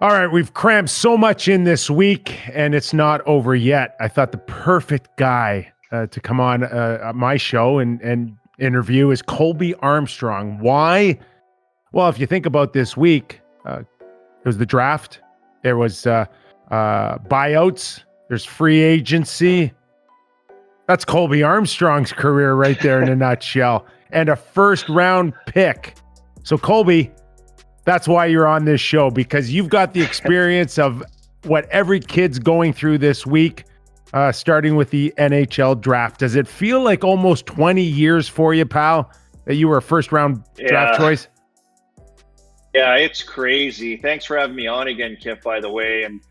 All right, we've crammed so much in this week, and it's not over yet. I thought the perfect guy to come on my show and interview is Colby Armstrong. Why? Well, if you think about this week, it was the draft. There was buyouts. There's free agency. That's Colby Armstrong's career right there in a nutshell. And a first-round pick. So, Colby, that's why you're on this show, because you've got the experience of what every kid's going through this week, starting with the NHL draft. Does it feel like almost 20 years for you, pal, that you were a first-round draft choice? Yeah, it's crazy. Thanks for having me on again, Kip, by the way. And,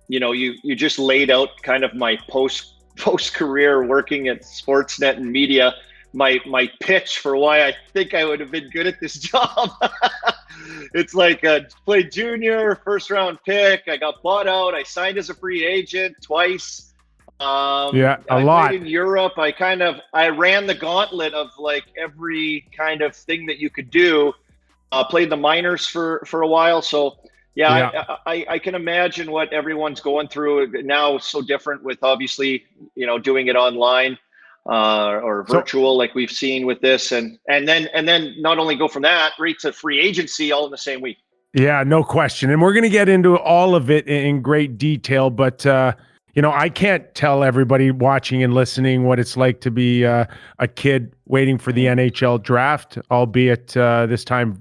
you just laid out kind of my post-career working at Sportsnet and media, my pitch for why I think I would have been good at this job. It's like played junior, first round pick. I got bought out. I signed as a free agent twice. I played in Europe. I ran the gauntlet of like every kind of thing that you could do. Played the minors for a while. So I can imagine what everyone's going through now. So different with obviously, doing it online. Or virtual, like we've seen with this, and then not only go from that right to free agency all in the same week. Yeah, no question. And we're going to get into all of it in great detail, but I can't tell everybody watching and listening what it's like to be a kid waiting for the NHL draft, albeit this time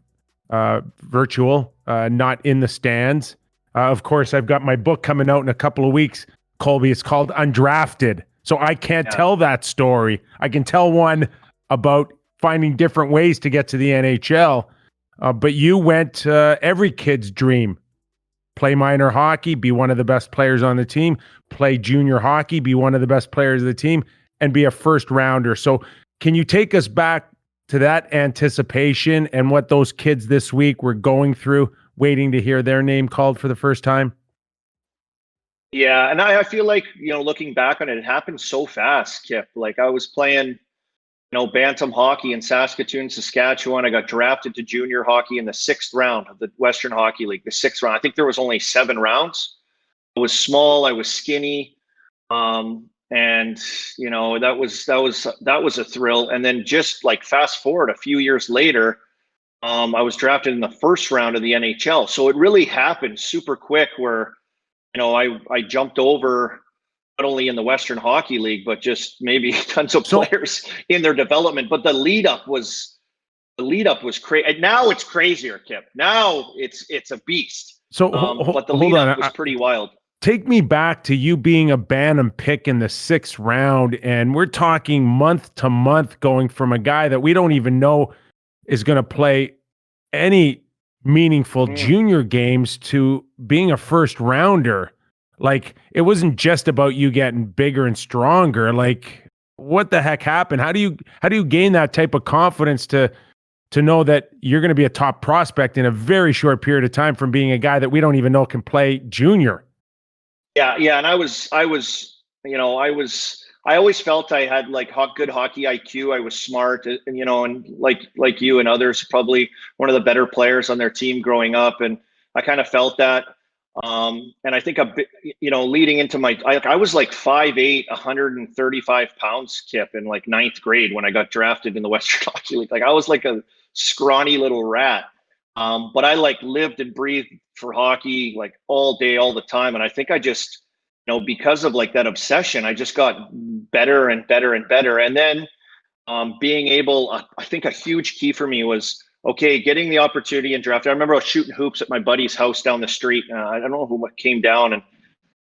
virtual, not in the stands. Of course, I've got my book coming out in a couple of weeks, Colby. It's called Undrafted. So I can't tell that story. I can tell one about finding different ways to get to the NHL. But you went every kid's dream. Play minor hockey, be one of the best players on the team. Play junior hockey, be one of the best players of the team, and be a first rounder. So can you take us back to that anticipation and what those kids this week were going through, waiting to hear their name called for the first time? Yeah, and I feel like, looking back on it, it happened so fast, Kip. Like I was playing, bantam hockey in Saskatoon, Saskatchewan. I got drafted to junior hockey in the 6th round of the Western Hockey League, the 6th round. I think there was only 7 rounds. I was small, I was skinny. And that was a thrill. And then just like fast forward a few years later, I was drafted in the 1st round of the NHL. So it really happened super quick where I jumped over not only in the Western Hockey League, but just maybe tons of players in their development. But the lead up was crazy. Now it's crazier, Kip. Now it's a beast. So but the lead up was pretty wild. Take me back to you being a Bantam pick in the 6th round, and we're talking month to month, going from a guy that we don't even know is going to play any meaningful junior games to being a first rounder. Like, it wasn't just about you getting bigger and stronger. Like, what the heck happened? How do you gain that type of confidence to know that you're going to be a top prospect in a very short period of time from being a guy that we don't even know can play junior? Yeah, and I always felt I had like good hockey IQ. I was smart, and and like you and others, probably one of the better players on their team growing up. And I kind of felt that. And I think leading into I was like 5'8", 135 pounds, Kip, in like 9th grade when I got drafted in the Western Hockey League. Like I was like a scrawny little rat. But I like lived and breathed for hockey like all day, all the time. And I think I just, because of like that obsession, I just got better and better and better. And then being able, I think a huge key for me was, getting the opportunity in draft. I remember I was shooting hoops at my buddy's house down the street. I don't know who came down and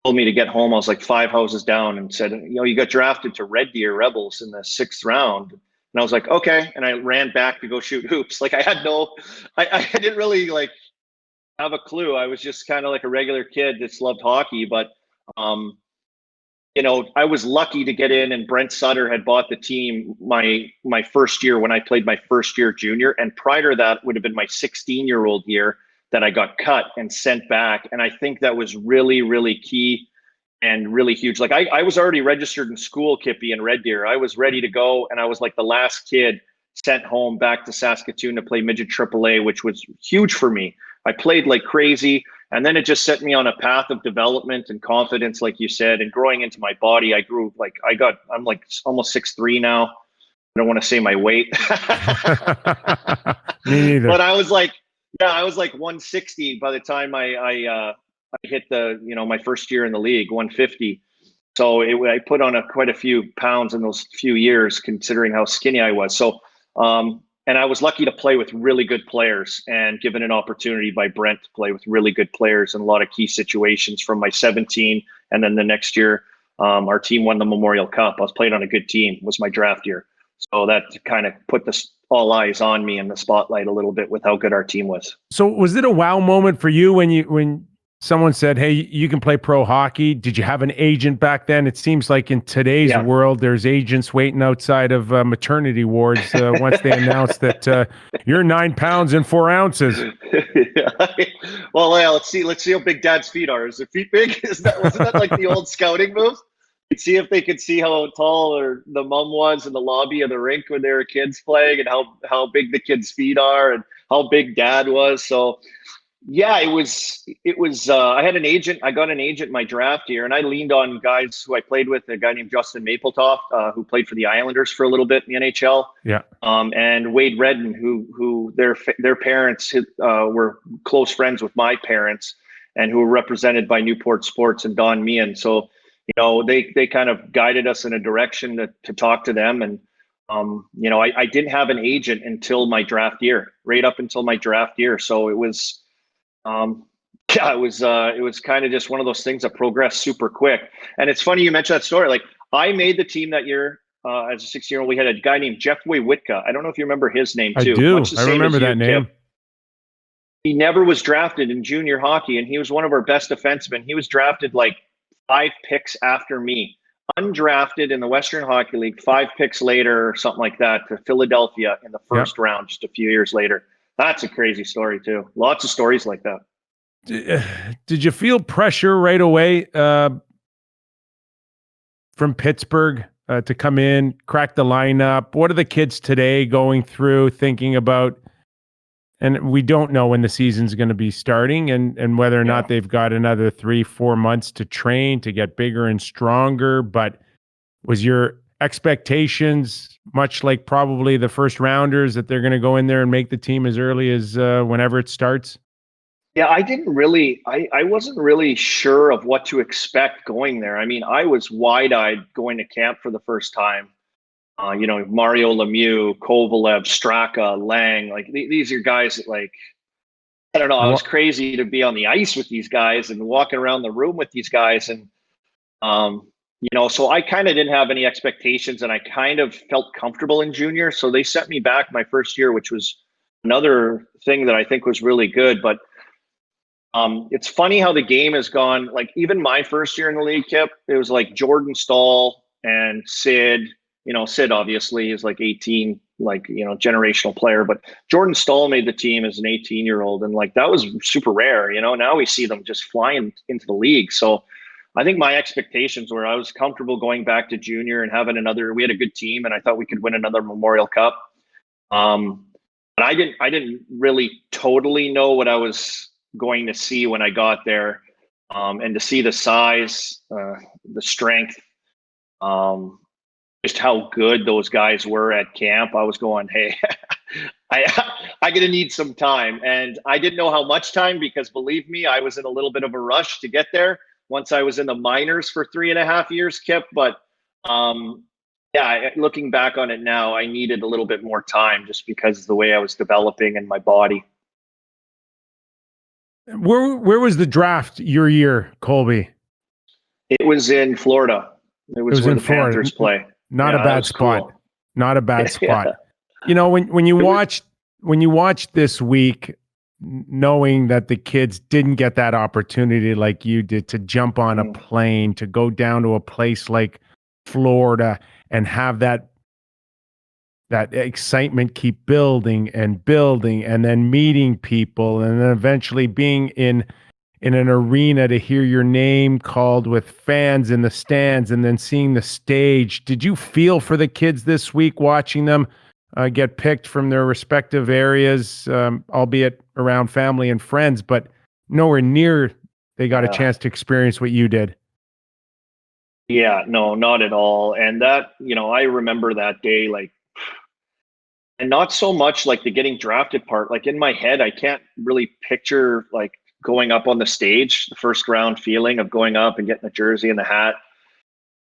told me to get home. I was like 5 houses down and said, you got drafted to Red Deer Rebels in the 6th round. And I was like, okay. And I ran back to go shoot hoops. Like I didn't really like have a clue. I was just kind of like a regular kid that's loved hockey. But, I was lucky to get in, and Brent Sutter had bought the team my first year when I played my first year junior. And prior to that would have been my 16-year-old year that I got cut and sent back. And I think that was really, really key and really huge. Like I was already registered in school, Kippy, in Red Deer. I was ready to go, and I was like the last kid sent home back to Saskatoon to play midget AAA, which was huge for me. I played like crazy. And then it just set me on a path of development and confidence, like you said, and growing into my body. I grew I'm like almost 6'3" now. I don't want to say my weight. Me neither. But I was like 160 by the time I hit my first year in the league, 150. So I put on quite a few pounds in those few years, considering how skinny I was. So, and I was lucky to play with really good players and given an opportunity by Brent to play with really good players in a lot of key situations from my 17. And then the next year, our team won the Memorial Cup. I was playing on a good team. It was my draft year. So that kind of put all eyes on me in the spotlight a little bit with how good our team was. So was it a wow moment for you when someone said, "Hey, you can play pro hockey"? Did you have an agent back then? It seems like in today's world, there's agents waiting outside of maternity wards once they announce that you're 9 pounds and 4 ounces. Well, let's see how big Dad's feet are. Is their feet big? Wasn't that like the old scouting moves? You'd see if they could see how tall or the mom was in the lobby of the rink when they were kids playing, and how big the kids' feet are, and how big Dad was. So. Yeah, it was. I had an agent. I got an agent my draft year, and I leaned on guys who I played with. A guy named Justin Mappletoft, who played for the Islanders for a little bit in the NHL. Yeah. And Wade Redden, who their parents were close friends with my parents, and who were represented by Newport Sports and Don Meehan. So, they kind of guided us in a direction to talk to them. And I didn't have an agent until my draft year, right up until my draft year. So it was. It was kind of just one of those things that progressed super quick. And it's funny you mentioned that story. Like, I made the team that year as a 16-year-old. We had a guy named Jeff Waywitka. I don't know if you remember his name too. I do. I remember that name. Kip. He never was drafted in junior hockey, and he was one of our best defensemen. He was drafted like 5 picks after me, undrafted in the Western Hockey League, 5 picks later or something like that, to Philadelphia in the first round just a few years later. That's a crazy story too. Lots of stories like that. Did you feel pressure right away from Pittsburgh to come in, crack the lineup? What are the kids today going through, thinking about? And we don't know when the season's going to be starting, and whether or not they've got another 3-4 months to train to get bigger and stronger. But was your expectations much like probably the first rounders, that they're going to go in there and make the team as early as whenever it starts? Yeah, I wasn't really sure of what to expect going there. I mean, I was wide-eyed going to camp for the first time. Mario Lemieux, Kovalev, Straka, Lang, like these are guys that, like, I don't know. I was crazy to be on the ice with these guys and walking around the room with these guys. And, so I kind of didn't have any expectations, and I kind of felt comfortable in junior. So they sent me back my first year, which was another thing that I think was really good. But it's funny how the game has gone. Like, even my first year in the league, Kip, it was like Jordan Staal and Sid. Sid obviously is like 18, generational player, but Jordan Staal made the team as an 18-year-old. And like, that was super rare, now we see them just flying into the league. So I think my expectations were, I was comfortable going back to junior and having we had a good team, and I thought we could win another Memorial Cup. But I didn't really totally know what I was going to see when I got there. And to see the size, the strength, just how good those guys were at camp, I was going, hey, I'm going to need some time. And I didn't know how much time, because believe me, I was in a little bit of a rush to get there once I was in the minors for 3.5 years, Kip. But looking back on it now, I needed a little bit more time just because of the way I was developing in my body. Where was the draft your year, Colby? It was in Florida. It was where the Panthers play. Not a bad spot. Cool. Not a bad spot. Yeah. When you watch this week, knowing that the kids didn't get that opportunity like you did to jump on a plane, to go down to a place like Florida and have that excitement keep building, and then meeting people, and then eventually being in an arena to hear your name called with fans in the stands, and then seeing the stage. Did you feel for the kids this week, watching them get picked from their respective areas, albeit around family and friends, but nowhere near they got a chance to experience what you did. Yeah, no, not at all. And that, I remember that day, like, and not so much like the getting drafted part. Like in my head, I can't really picture like going up on the stage, the first round feeling of going up and getting the jersey and the hat,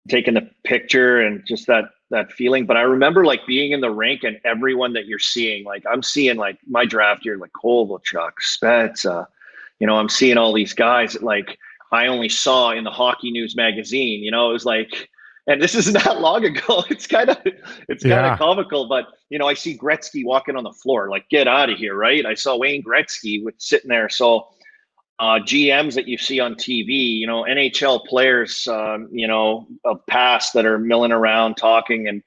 taking the picture, and just that feeling. But I remember like being in the rink and everyone that you're seeing, like I'm seeing like my draft year, like Kovalchuk, Spezza, I'm seeing all these guys that like I only saw in the Hockey News magazine. It was like, and this isn't that long ago. It's kind of comical, but I see Gretzky walking on the floor, like get out of here, right? I saw Wayne Gretzky sitting there. So GMs that you see on TV, NHL players, of past that are milling around talking, and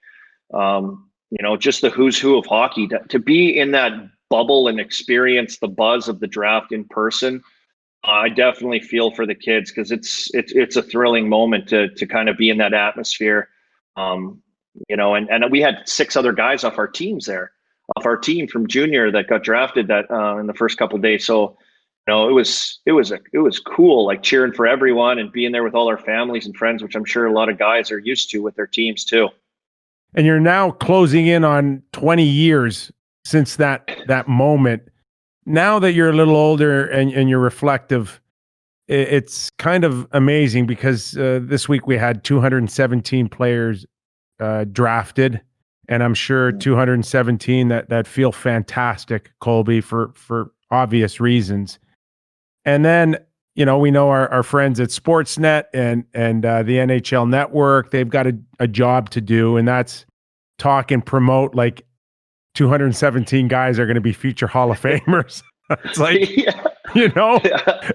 just the who's who of hockey. To be in that bubble and experience the buzz of the draft in person, I definitely feel for the kids, because it's a thrilling moment to kind of be in that atmosphere. And we had 6 other guys off our team from junior that got drafted in the first couple of days. So, it was cool, like cheering for everyone and being there with all our families and friends, which I'm sure a lot of guys are used to with their teams too. And you're now closing in on 20 years since that moment. Now that you're a little older and you're reflective, it's kind of amazing, because this week we had 217 players drafted, and I'm sure 217 that feel fantastic, Colby, for obvious reasons. And then, we know our friends at Sportsnet and the NHL Network, they've got a job to do, and that's talk and promote like 217 guys are going to be future Hall of Famers. It's like,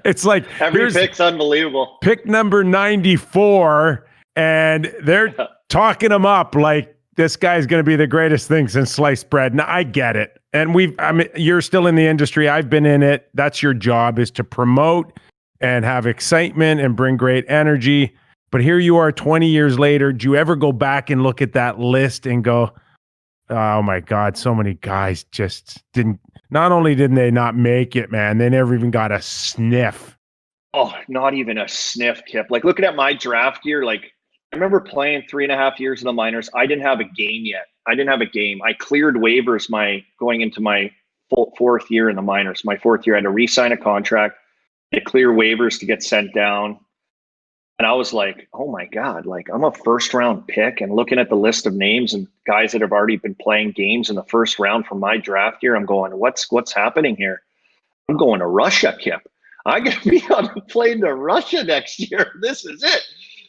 it's like every pick's unbelievable. Pick number 94, and they're talking them up like this guy's going to be the greatest thing since sliced bread. Now I get it. And you're still in the industry. I've been in it. That's your job, is to promote and have excitement and bring great energy. But here you are 20 years later. Do you ever go back and look at that list and go, oh my God, so many guys just not only didn't they not make it, man, they never even got a sniff. Oh, not even a sniff, Kip. Like looking at my draft year, like I remember playing 3.5 years in the minors. I didn't have a game yet. I cleared waivers going into my fourth year in the minors. My fourth year, I had to re-sign a contract, to clear waivers to get sent down. And I was like, oh my God, like I'm a first round pick, and looking at the list of names and guys that have already been playing games in the first round from my draft year, I'm going, what's happening here? I'm going to Russia, Kip. I'm going to be on a plane to Russia next year. This is it.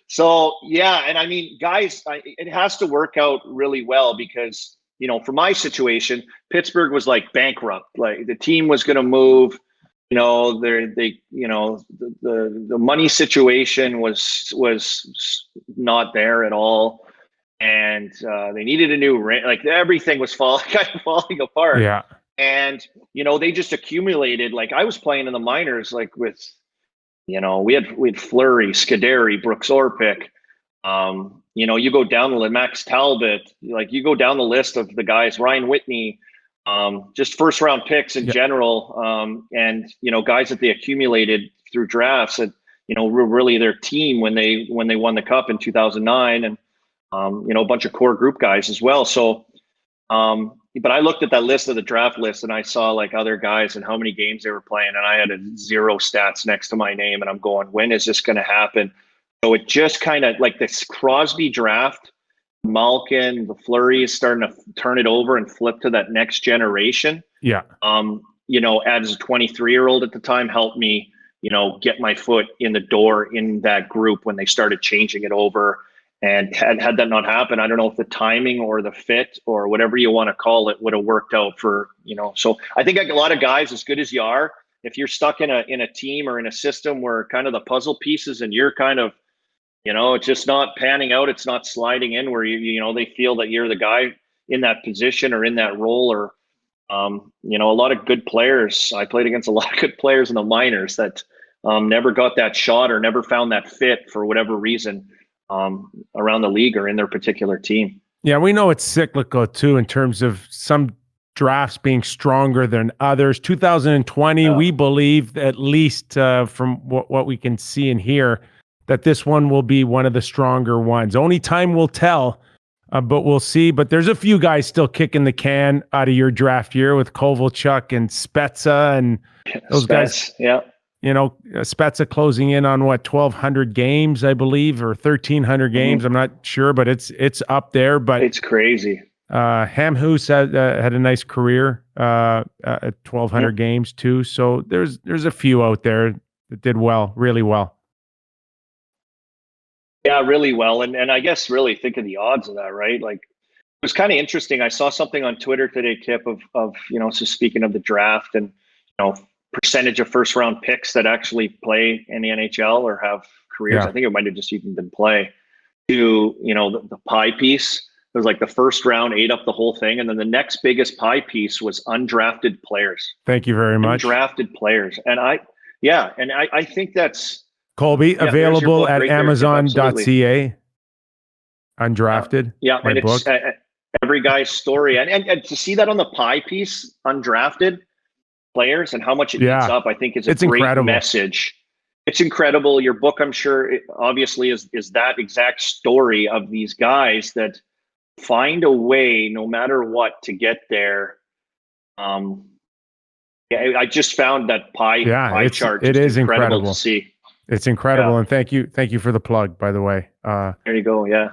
So, yeah. And I mean, guys, it has to work out really well, because, for my situation, Pittsburgh was like bankrupt. Like the team was going to move. The money situation was not there at all, and they needed a new rent. Like everything was kind of falling apart. Yeah, and they just accumulated. Like I was playing in the minors, like with, we had Fleury, Scuderi, Brooks Orpik. You go down the Max Talbot. Like you go down the list of the guys, Ryan Whitney. Just first round picks in general, and guys that they accumulated through drafts that were really their team when they won the cup in 2009, and a bunch of core group guys as well. So, but I looked at that list of the draft list, and I saw like other guys and how many games they were playing, and I had 0 stats next to my name, and I'm going, when is this going to happen? So it just kind of like this Crosby draft. Malkin, the Fleury is starting to turn it over and flip to that next generation. Yeah. As a 23-year-old at the time, helped me, get my foot in the door in that group when they started changing it over. And had that not happened, I don't know if the timing or the fit or whatever you want to call it would have worked out for, So I think like a lot of guys, as good as you are, if you're stuck in a team or in a system where kind of the puzzle pieces and you're kind of, it's just not panning out. It's not sliding in where they feel that you're the guy in that position or in that role, or, a lot of good players. I played against a lot of good players in the minors that never got that shot or never found that fit for whatever reason around the league or in their particular team. Yeah, we know it's cyclical too, in terms of some drafts being stronger than others. 2020, we believe, at least from what we can see and hear, that this one will be one of the stronger ones. Only time will tell, but we'll see. But there's a few guys still kicking the can out of your draft year with Kovalchuk and Spezza and those guys. Yeah. You know, Spezza closing in on 1,200 games, I believe, or 1,300 games. I'm not sure, but it's up there. But it's crazy. Hamhuis had a nice career at 1,200 games too. So there's a few out there that did well, really well. Yeah, really well. And I guess really think of the odds of that, right? Like, it was kind of interesting. I saw something on Twitter today, Kip, of so speaking of the draft and, percentage of first round picks that actually play in the NHL or have careers. Yeah. I think it might have just even been play to, the pie piece. It was like the first round ate up the whole thing. And then the next biggest pie piece was undrafted players. Thank you very much. Undrafted players. And I think that's Colby, available at Amazon.ca. Undrafted. Yeah. My and book. It's every guy's story. And to see that on the pie piece, undrafted players and how much it eats up, I think is a great incredible message. It's incredible. Your book, I'm sure, obviously is that exact story of these guys that find a way, no matter what, to get there. I just found that pie chart. It is incredible to see. It's incredible, and thank you for the plug, by the way. There you go. Yeah.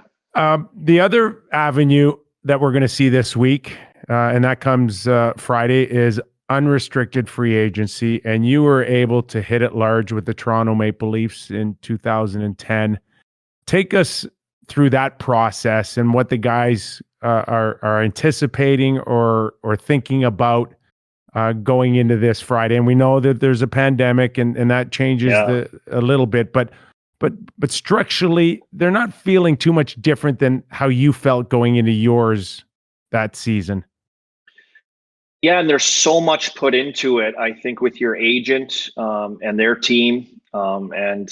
The other avenue that we're going to see this week, and that comes Friday, is unrestricted free agency, and you were able to hit it large with the Toronto Maple Leafs in 2010. Take us through that process and what the guys are anticipating or thinking about going into this Friday. And we know that there's a pandemic and that changes a little bit, but structurally, they're not feeling too much different than how you felt going into yours that season. Yeah, and there's so much put into it, I think, with your agent and their team and,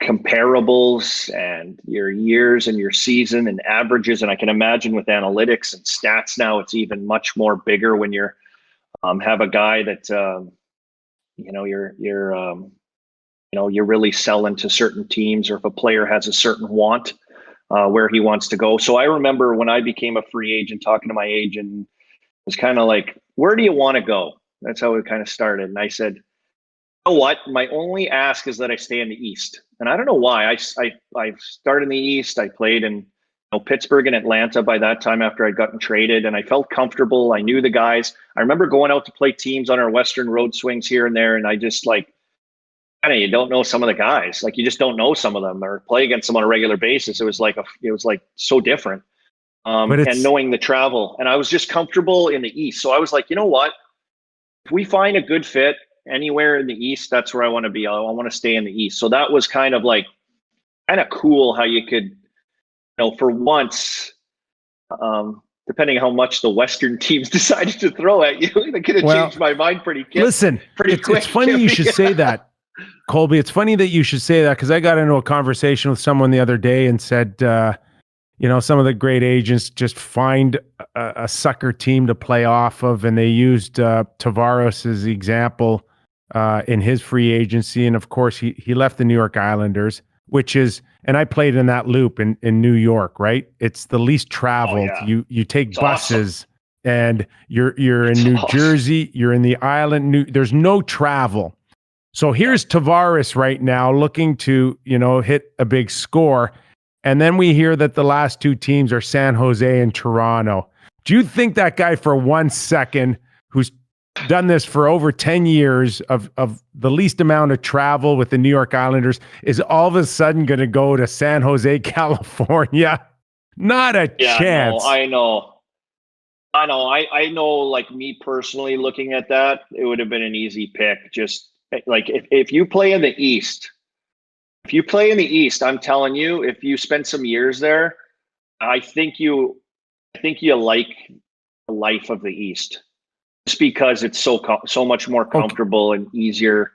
comparables and your years and your season and averages. And I can imagine with analytics and stats now, it's even much more bigger when you're have a guy that, you're really selling to certain teams, or if a player has a certain want where he wants to go. So I remember when I became a free agent, talking to my agent, was kind of like, where do you want to go? That's how it kind of started. And I said, you know what? My only ask is that I stay in the East. And I don't know why. I started in the East. I played in Pittsburgh and Atlanta by that time after I'd gotten traded, and I felt comfortable. I knew the guys. I remember going out to play teams on our Western road swings here and there, and I just you don't know some of the guys. Like, you just don't know some of them or play against them on a regular basis. It was like so different. And knowing the travel, and I was just comfortable in the East. So I was like, you know what? If we find a good fit anywhere in the East, that's where I want to be. I want to stay in the East. So that was kind of cool how you could, for once, depending how much the Western teams decided to throw at you, they could have changed my mind pretty quick. Listen, it's funny you should say that, Colby. It's funny that you should say that, because I got into a conversation with someone the other day and said, some of the great agents just find a sucker team to play off of, and they used Tavares as the example in his free agency. And of course, he left the New York Islanders, which is, and I played in that loop in New York, right? It's the least traveled. Oh, yeah. You take buses, awesome. And you're in New Jersey, you're in the island. There's no travel. So here's Tavares right now looking to hit a big score. And then we hear that the last two teams are San Jose and Toronto. Do you think that guy, for 1 second, who's done this for over 10 years of the least amount of travel with the New York Islanders, is all of a sudden going to go to San Jose, California? Not a chance. I know. I know, like, me personally looking at that, it would have been an easy pick. Just like, if you play in the East, I'm telling you, if you spend some years there, I think you like the life of the East, just because it's so much more comfortable and easier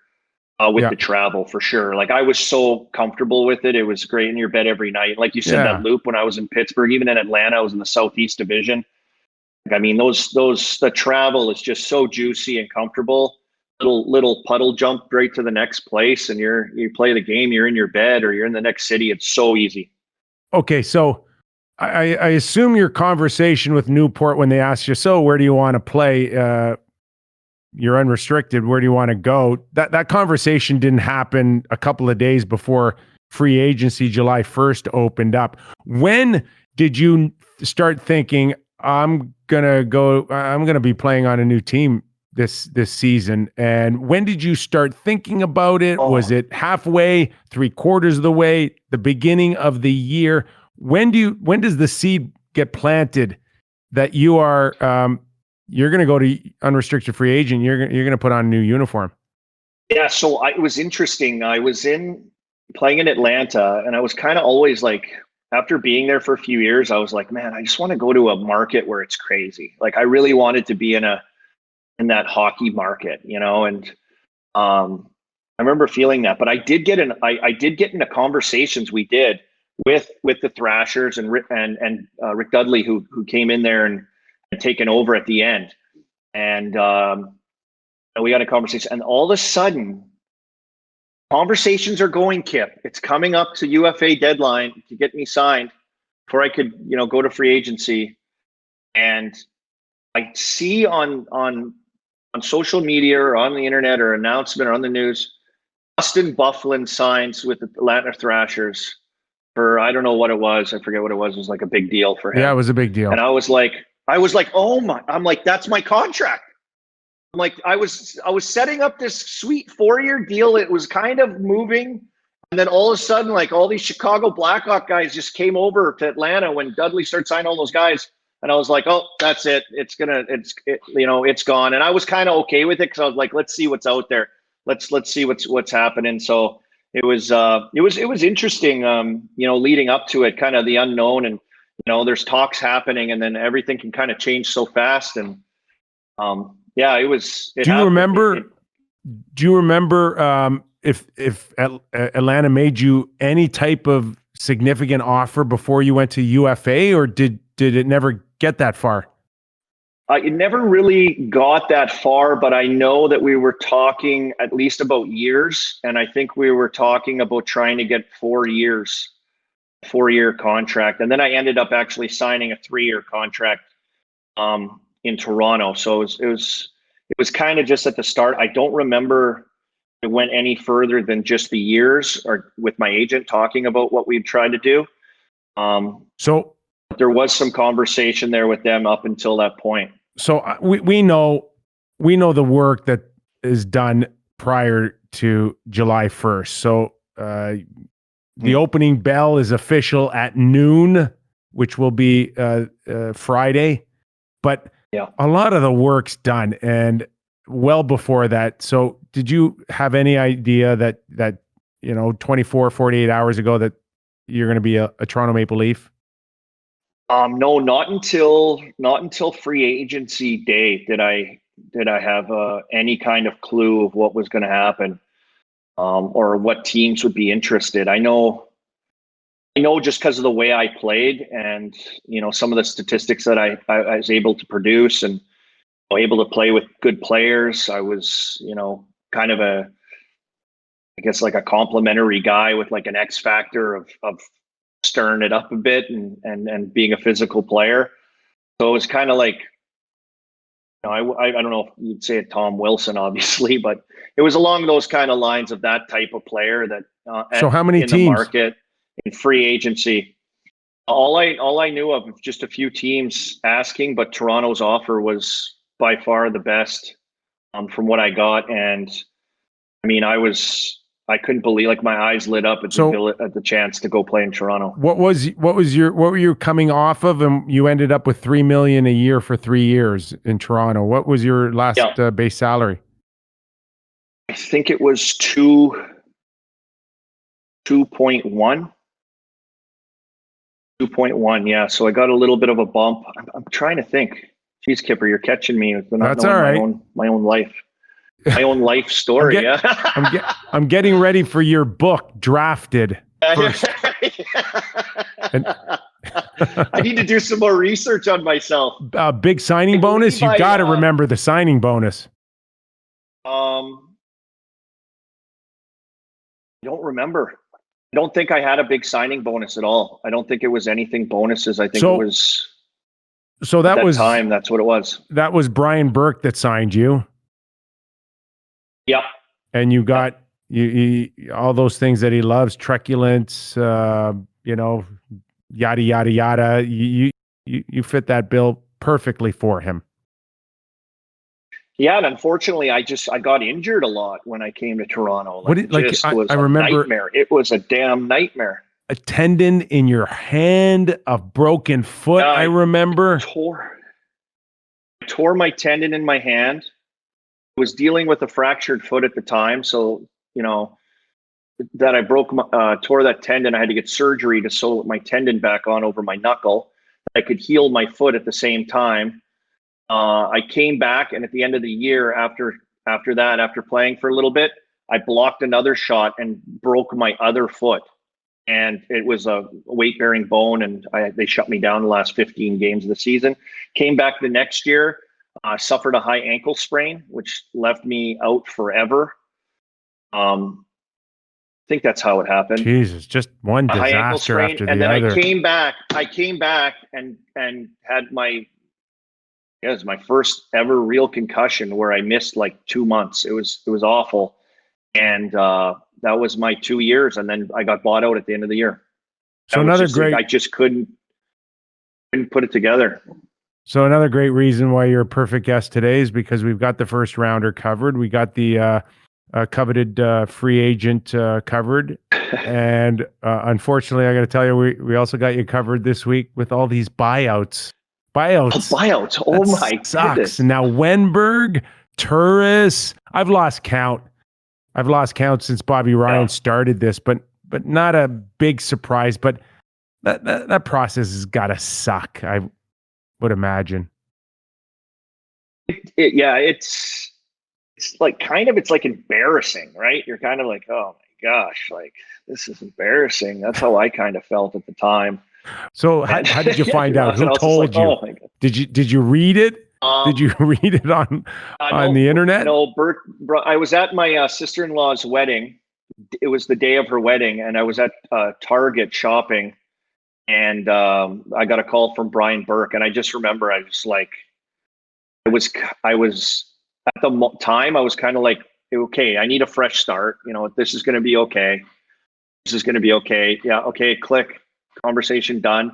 with the travel, for sure. Like, I was so comfortable with it. It was great in your bed every night. Like you said, that loop when I was in Pittsburgh, even in Atlanta, I was in the Southeast Division. I mean, the travel is just so juicy and comfortable. Little puddle jump right to the next place, and you play the game. You're in your bed or you're in the next city. It's so easy. Okay, so I assume your conversation with Newport when they asked you, so where do you want to play? You're unrestricted. Where do you want to go? That conversation didn't happen a couple of days before free agency July 1st opened up. When did you start thinking, I'm gonna be playing on a new team this season? And when did you start thinking about it? Was it halfway, 3/4 of the way, the beginning of the year? When does the seed get planted that you are you're going to go to unrestricted free agent? You're going to put on a new uniform. Yeah, so it was interesting. I was playing in Atlanta, and I was kind of always like, after being there for a few years, I was like, man, I just want to go to a market where it's crazy. Like, I really wanted to be in that hockey market, and I remember feeling that. But I did get into conversations we did with the Thrashers and Rick Dudley, who came in there and had taken over at the end, and we had a conversation. And all of a sudden, conversations are going, Kip. It's coming up to UFA deadline to get me signed before I could, go to free agency. And I see on social media or on the internet or announcement or on the news, Austin Bufflin signs with the Atlanta Thrashers for, I don't know what it was. I forget what it was. It was like a big deal for him. Yeah, it was a big deal. And I was like, oh my, I'm like, that's my contract. I'm like, I was setting up this sweet 4-year deal. It was kind of moving. And then all of a sudden, like, all these Chicago Blackhawk guys just came over to Atlanta when Dudley started signing all those guys. And I was like, oh, that's it. It's gone. And I was kind of okay with it, because I was like, let's see what's out there. Let's see what's happening. So it was interesting, leading up to it, kind of the unknown, and, there's talks happening, and then everything can kind of change so fast. And yeah, it was. Do you remember if Atlanta made you any type of significant offer before you went to UFA, or did it never get that far? It never really got that far, but I know that we were talking at least about years, and I think we were talking about trying to get 4 years, 4-year contract, and then I ended up actually signing a 3-year contract in Toronto. So it was kind of just at the start. I don't remember it went any further than just the years, or with my agent talking about what we'd tried to do. So there was some conversation there with them up until that point. So we know the work that is done prior to July 1st. So the opening bell is official at noon, which will be Friday. But yeah, a lot of the work's done, and well before that. So did you have any idea that 24, 48 hours ago that you're going to be a Toronto Maple Leaf? No, not until free agency day did I have any kind of clue of what was going to happen, or what teams would be interested. I know just because of the way I played, and some of the statistics that I was able to produce, and able to play with good players. I was kind of I guess like a complimentary guy with like an X factor of stirring it up a bit and being a physical player. So it was kind of like, I don't know if you'd say it Tom Wilson, obviously, but it was along those kind of lines of that type of player that so how many in teams? The market in free agency. All I knew of just a few teams asking, but Toronto's offer was by far the best from what I got. And I mean, I couldn't believe, like, my eyes lit up at the chance to go play in Toronto. What were you coming off of? And you ended up with $3 million a year for 3 years in Toronto. What was your last base salary? I think it was 2.1. 2.1, yeah. So I got a little bit of a bump. I'm trying to think. Jeez, Kipper, you're catching me with not That's knowing all right. my own life. My own life story. I'm getting ready for your book, Drafted. First. I need to do some more research on myself. Big signing bonus. You got to remember the signing bonus. I don't remember. I don't think I had a big signing bonus at all. I don't think it was anything bonuses. I think it was. So that was time. That's what it was. That was Brian Burke that signed you. Yep. And you got you all those things that he loves, truculence, you know, yada yada yada. You fit that bill perfectly for him. Yeah, and unfortunately, I got injured a lot when I came to Toronto. I remember, nightmare. It was a damn nightmare. A tendon in your hand, a broken foot. I remember. I tore my tendon in my hand. I was dealing with a fractured foot at the time, so that I tore that tendon. I had to get surgery to sew my tendon back on over my knuckle. I could heal my foot at the same time. I came back, and at the end of the year, after playing for a little bit, I blocked another shot and broke my other foot. And it was a weight-bearing bone, and they shut me down the last 15 games of the season. Came back the next year, suffered a high ankle sprain, which left me out forever. I think that's how it happened. Jesus, just one disaster after the other. And then I came back and had my first ever real concussion where I missed like 2 months. It was awful. And that was my 2 years. And then I got bought out at the end of the year. So I just couldn't put it together. So another great reason why you're a perfect guest today is because we've got the first rounder covered. We got the coveted free agent covered. And unfortunately, I got to tell you, we also got you covered this week with all these buyouts. Buyouts. Oh my goodness. And now Wenberg, Turris, I've lost count since Bobby Ryan started this, but not a big surprise. But that process has got to suck, I would imagine. It's like it's like embarrassing, right? You're kind of like, oh my gosh, like this is embarrassing. That's how I kind of felt at the time. So how did you find out? Who told you? Oh my God. Did you read it? Did you read it on the internet? No, I was at my sister-in-law's wedding. It was the day of her wedding, and I was at Target shopping, and I got a call from Brian Burke, and I just remember I was at the time I was kind of like, okay, I need a fresh start. This is going to be okay. This is going to be okay. Yeah, okay, click. Conversation done.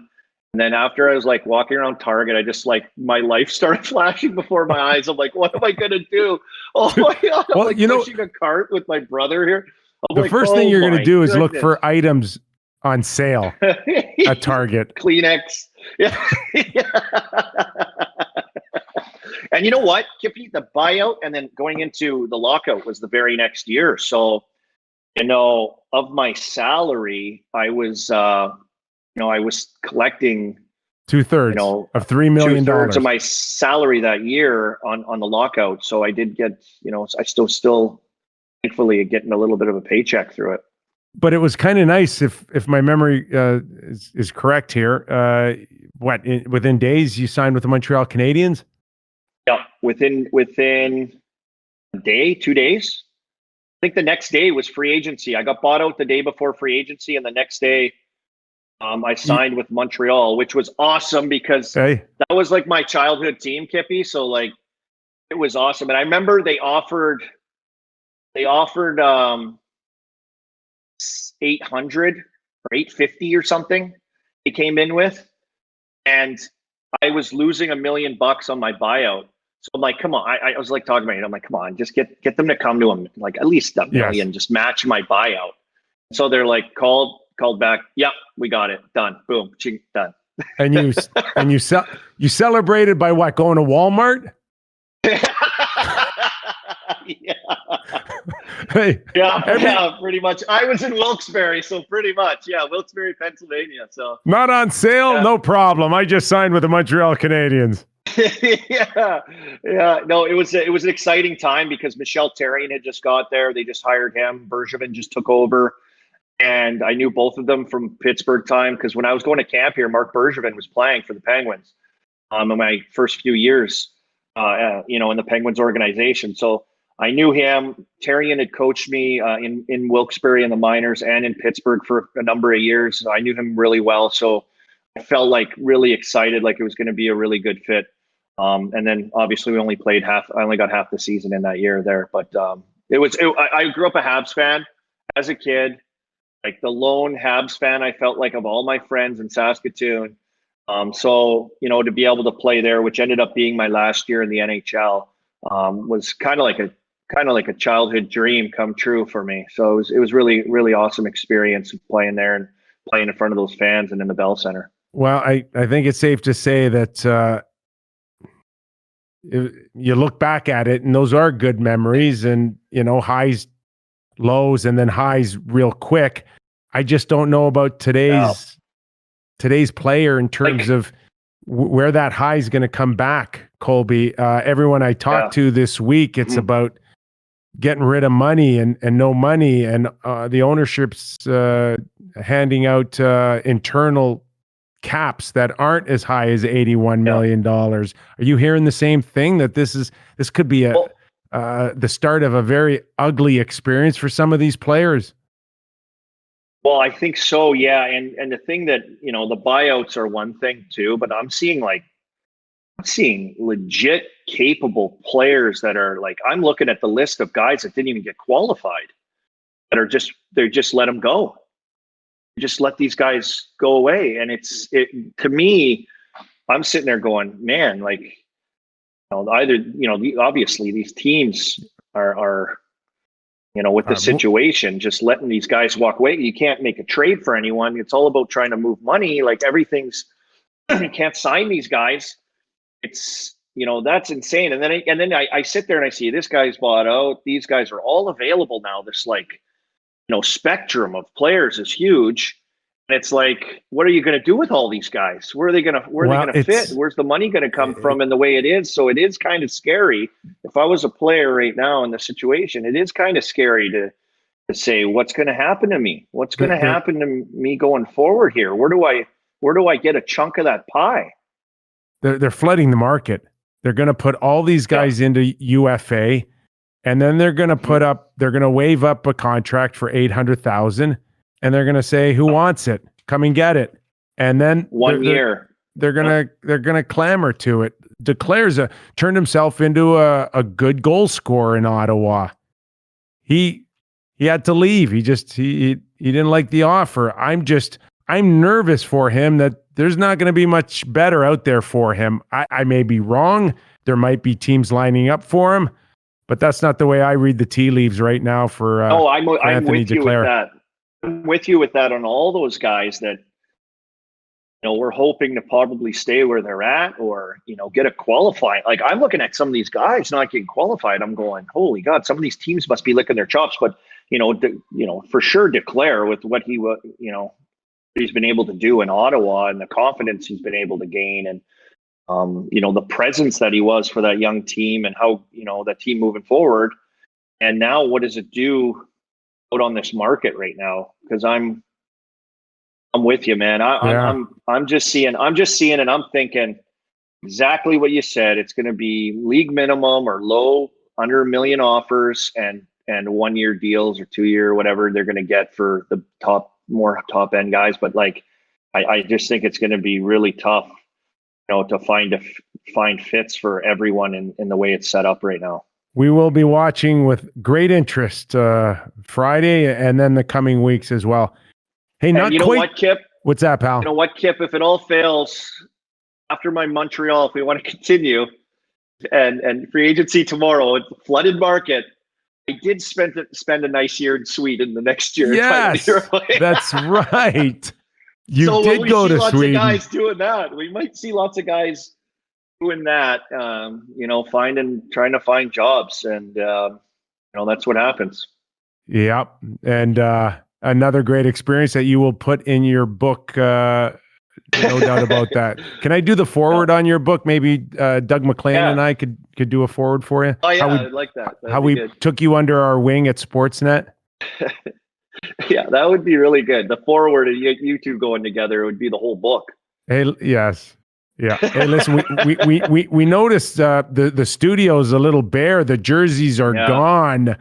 And then after I was like walking around Target, I just like my life started flashing before my eyes. I'm like, what am I gonna do? Oh my God. I'm pushing a cart with my brother here. The first thing you're gonna do is look for items on sale at Target. Kleenex. Yeah. And you know what, Kippy, the buyout and then going into the lockout was the very next year. So, of my salary, I was I was collecting 2/3 of $3 million. 2/3 of my salary that year on the lockout. So I did get, I still thankfully getting a little bit of a paycheck through it. But it was kind of nice if my memory is correct here. Within days you signed with the Montreal Canadiens? Yeah, within a day, 2 days. I think the next day was free agency. I got bought out the day before free agency, and the next day I signed with Montreal, which was awesome because that was like my childhood team, Kippy. So like it was awesome. And I remember they offered 800 or 850 or something they came in with. And I was losing $1 million on my buyout. So I'm like, come on. I was like talking about it. I'm like, come on, just get them to come to him. Like at least $1 million, just match my buyout. So they're like, called back. Yep, we got it. Done. Boom. Done. And you celebrated by what? Going to Walmart? Yeah. Hey. Yeah, pretty much. I was in Wilkes-Barre, so pretty much. Yeah, Wilkes-Barre, Pennsylvania. So not on sale? No problem. I just signed with the Montreal Canadiens. Yeah. No, it was an exciting time because Michel Therrien had just got there. They just hired him. Bergevin just took over. And I knew both of them from Pittsburgh time because when I was going to camp here, Mark Bergevin was playing for the Penguins in my first few years, in the Penguins organization. So I knew him. Terrian had coached me in Wilkes-Barre in the minors and in Pittsburgh for a number of years. So I knew him really well. So I felt like really excited, like it was going to be a really good fit. And then obviously we only played half. I only got half the season in that year there. But I grew up a Habs fan as a kid. Like the lone Habs fan, I felt like of all my friends in Saskatoon. So to be able to play there, which ended up being my last year in the NHL, was kind of like a childhood dream come true for me. So it was really, really awesome experience of playing there and playing in front of those fans and in the Bell Center. Well, I think it's safe to say that you look back at it, and those are good memories, and highs, lows, and then highs real quick. I just don't know about today's player in terms of where that high is going to come back, Colby. Everyone I talked to this week, it's about getting rid of money and no money, and the ownership's handing out internal caps that aren't as high as $81 million. Are you hearing the same thing, that this could be the start of a very ugly experience for some of these players? Well, I think so, yeah. And the thing that, the buyouts are one thing too, but I'm seeing legit capable players that are like, I'm looking at the list of guys that didn't even get qualified, that are they just let them go. Just let these guys go away. And to me, I'm sitting there going, man, like, obviously these teams are with the situation, just letting these guys walk away. You can't make a trade for anyone. It's all about trying to move money. Like everything's, you can't sign these guys. It's, that's insane. And then I sit there and I see this guy's bought out. These guys are all available now. This spectrum of players is huge. And it's like, what are you going to do with all these guys? Where are they going to fit? Where's the money going to come from? And the way it is. So it is kind of scary. If I was a player right now in the situation, it is kind of scary to say, what's going to happen to me? What's going to happen to me going forward here? Where do I get a chunk of that pie? They're flooding the market. They're going to put all these guys into UFA, and then they're going to wave up a contract for $800,000. And they're going to say, who wants it? Come and get it. And then they're going to clamor to it. Declares turned himself into a good goal scorer in Ottawa. He had to leave. He didn't like the offer. I'm nervous for him that there's not going to be much better out there for him. I may be wrong. There might be teams lining up for him, but that's not the way I read the tea leaves right now for I'm Anthony with you with that. I'm with you with that on all those guys that, we're hoping to probably stay where they're at or, get a qualifying. Like I'm looking at some of these guys not getting qualified. I'm going, holy God, some of these teams must be licking their chops. But, for sure declare with what he's been able to do in Ottawa and the confidence he's been able to gain and, the presence that he was for that young team and how, that team moving forward. And now what does it do out on this market right now? Because I'm with you, man. I'm just seeing and I'm thinking exactly what you said. It's going to be league minimum or low under $1 million offers and 1 year deals or 2 year, whatever they're going to get for the more top end guys. But like, I just think it's going to be really tough, to find fits for everyone in the way it's set up right now. We will be watching with great interest Friday and then the coming weeks as well. Hey, what, Kip? What's that, pal? You know what, Kip? If it all fails after my Montreal, if we want to continue and free agency tomorrow, it's a flooded market. I did spend a nice year in Sweden the next year. Yes, that's right. You did go to Sweden. Lots of guys doing that. We might see lots of guys doing that, trying to find jobs, and that's what happens. Yep, and another great experience that you will put in your book. No doubt about that. Can I do the forward on your book? Maybe Doug McLean and I could do a forward for you. Oh yeah, I'd like that. How we took you under our wing at Sportsnet. Yeah, that would be really good. The forward and you two going together would be the whole book. Hey, yes. Yeah. Hey, listen, we noticed the studio's a little bare. The jerseys are gone.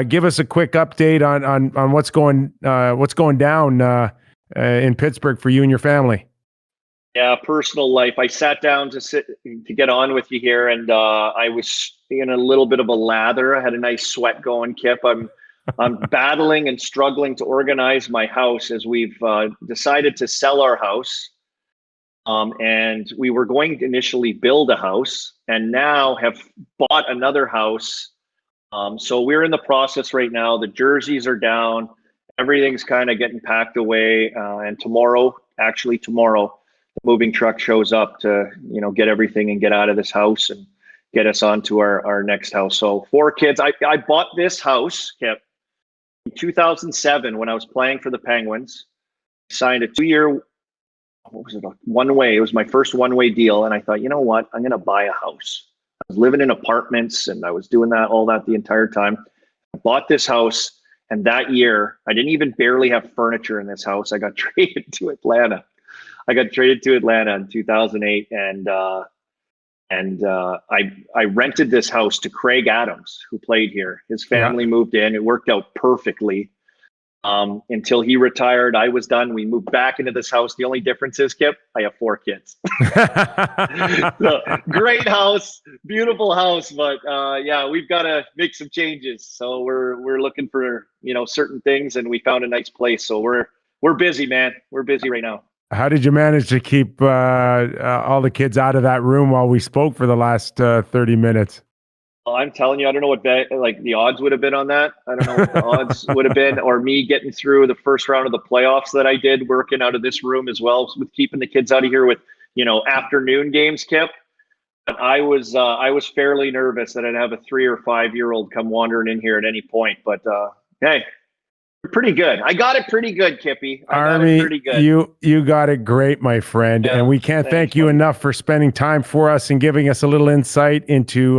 Give us a quick update on what's going down in Pittsburgh for you and your family. Yeah, personal life. I sat down to get on with you here, and I was in a little bit of a lather. I had a nice sweat going, Kip. I'm battling and struggling to organize my house as we've decided to sell our house. And we were going to initially build a house and now have bought another house. So we're in the process right now. The jerseys are down. Everything's kind of getting packed away. And tomorrow, the moving truck shows up to, get everything and get out of this house and get us onto our next house. So 4 kids. I bought this house, Kip, in 2007 when I was playing for the Penguins. Signed a 2-year, one-way. It was my first one-way deal. And I thought, you know what? I'm going to buy a house. I was living in apartments and I was doing all that the entire time. I bought this house. And that year, I didn't even barely have furniture in this house. I got traded to Atlanta. In 2008, and I rented this house to Craig Adams, who played here. His family moved in. It worked out perfectly until he retired. I was done. We moved back into this house. The only difference is, Kip, I have 4 kids. So, great house, beautiful house, but we've got to make some changes. So we're looking for certain things, and we found a nice place. So we're busy, man. We're busy right now. How did you manage to keep all the kids out of that room while we spoke for the last 30 minutes? Well, I'm telling you, I don't know what the odds would have been on that. I don't know what the odds would have been, or me getting through the first round of the playoffs that I did, working out of this room as well, with keeping the kids out of here with afternoon games, Kip. But I was fairly nervous that I'd have a 3 or 5-year-old come wandering in here at any point. But hey. Pretty good. I got it pretty good, Kippy. Army, you got it great, my friend. Yeah, and we can't thank you enough for spending time for us and giving us a little insight into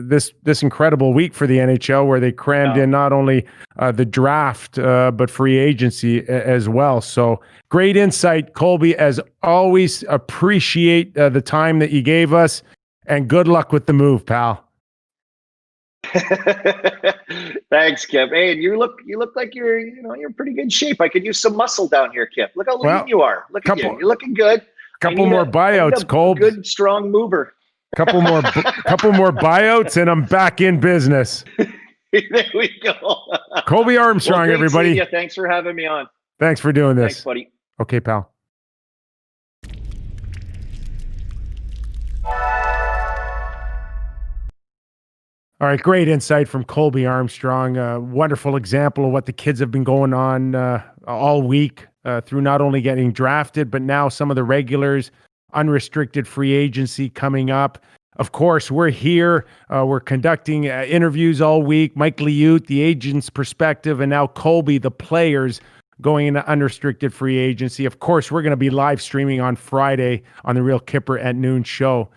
this incredible week for the NHL, where they crammed in not only the draft, but free agency as well. So great insight, Colby. As always, appreciate the time that you gave us, and good luck with the move, pal. Thanks, Kip. Hey, you look like you're in pretty good shape. I could use some muscle down here, Kip. Look how lean you are. Look at you. You're looking good. Couple more buyouts, Cole. Good, strong mover. Couple more buyouts, and I'm back in business. There we go. Colby Armstrong, well, everybody. Thanks for having me on. Thanks for doing this. Thanks, buddy. Okay, pal. All right, great insight from Colby Armstrong. A wonderful example of what the kids have been going on all week through not only getting drafted, but now some of the regulars, unrestricted free agency coming up. Of course, we're here. We're conducting interviews all week. Mike Liut, the agent's perspective, and now Colby, the players, going into unrestricted free agency. Of course, we're going to be live streaming on Friday on the Real Kipper at noon show.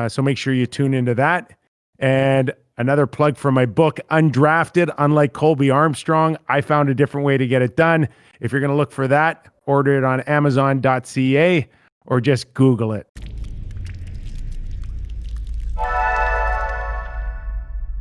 So make sure you tune into that. And another plug for my book, Undrafted. Unlike Colby Armstrong, I found a different way to get it done. If you're going to look for that, order it on Amazon.ca or just Google it.